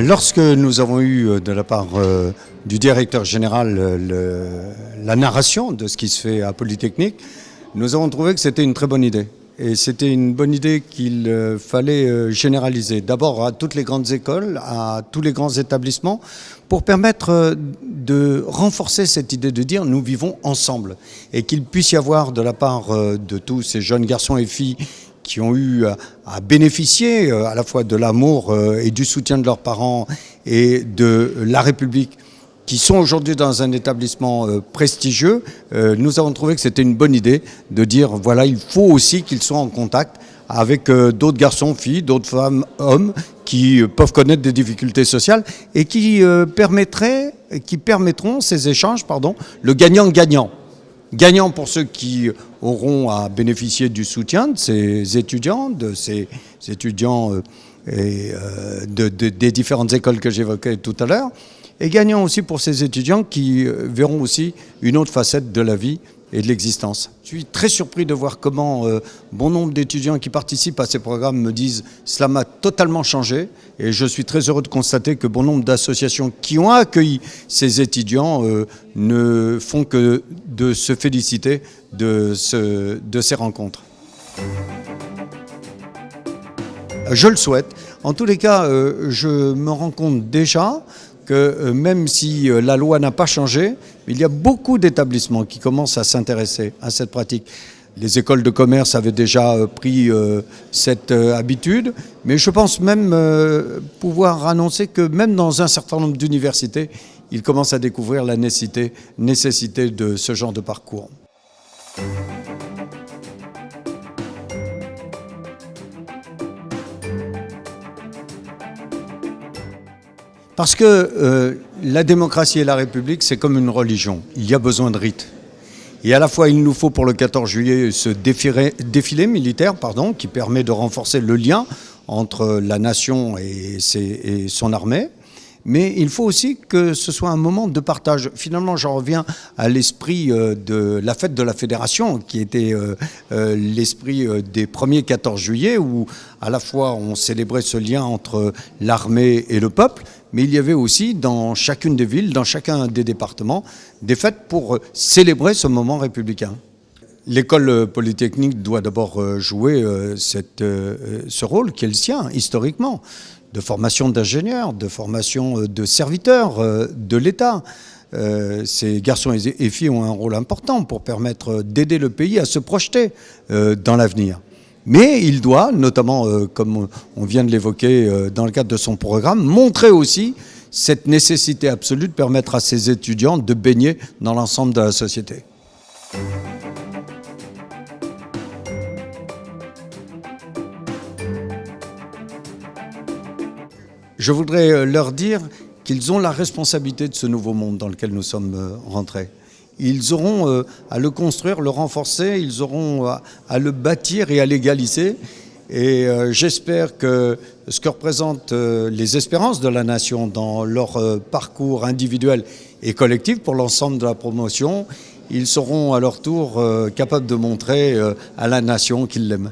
Lorsque nous avons eu de la part du directeur général la narration de ce qui se fait à Polytechnique, nous avons trouvé que c'était une très bonne idée. Et c'était une bonne idée qu'il fallait généraliser. D'abord à toutes les grandes écoles, à tous les grands établissements, pour permettre de renforcer cette idée de dire nous vivons ensemble. Et qu'il puisse y avoir de la part de tous ces jeunes garçons et filles qui ont eu à bénéficier à la fois de l'amour et du soutien de leurs parents et de la République, qui sont aujourd'hui dans un établissement prestigieux, nous avons trouvé que c'était une bonne idée de dire voilà, il faut aussi qu'ils soient en contact avec d'autres garçons, filles, d'autres femmes, hommes qui peuvent connaître des difficultés sociales et qui permettront ces échanges, le gagnant-gagnant. Gagnant pour ceux qui auront à bénéficier du soutien de ces étudiants, des différentes écoles que j'évoquais tout à l'heure, et gagnant aussi pour ces étudiants qui verront aussi une autre facette de la vie et de l'existence. Je suis très surpris de voir comment bon nombre d'étudiants qui participent à ces programmes me disent « cela m'a totalement changé » et je suis très heureux de constater que bon nombre d'associations qui ont accueilli ces étudiants ne font que de se féliciter de ces rencontres. Je le souhaite. En tous les cas, je me rends compte déjà que même si la loi n'a pas changé, il y a beaucoup d'établissements qui commencent à s'intéresser à cette pratique. Les écoles de commerce avaient déjà pris cette habitude, mais je pense même pouvoir annoncer que même dans un certain nombre d'universités, ils commencent à découvrir la nécessité de ce genre de parcours. Parce que la démocratie et la République, c'est comme une religion. Il y a besoin de rites. Et à la fois, il nous faut pour le 14 juillet ce défilé militaire qui permet de renforcer le lien entre la nation et son armée. Mais il faut aussi que ce soit un moment de partage. Finalement, j'en reviens à l'esprit de la fête de la Fédération, qui était l'esprit des premiers 14 juillet, où à la fois on célébrait ce lien entre l'armée et le peuple, mais il y avait aussi dans chacune des villes, dans chacun des départements, des fêtes pour célébrer ce moment républicain. L'école polytechnique doit d'abord jouer ce rôle qui est le sien, historiquement, de formation d'ingénieurs, de formation de serviteurs de l'État. Ces garçons et filles ont un rôle important pour permettre d'aider le pays à se projeter dans l'avenir. Mais il doit, notamment comme on vient de l'évoquer dans le cadre de son programme, montrer aussi cette nécessité absolue de permettre à ces étudiants de baigner dans l'ensemble de la société. Je voudrais leur dire qu'ils ont la responsabilité de ce nouveau monde dans lequel nous sommes rentrés. Ils auront à le construire, le renforcer, ils auront à le bâtir et à l'égaliser. Et j'espère que ce que représentent les espérances de la nation dans leur parcours individuel et collectif pour l'ensemble de la promotion, ils seront à leur tour capables de montrer à la nation qu'ils l'aiment.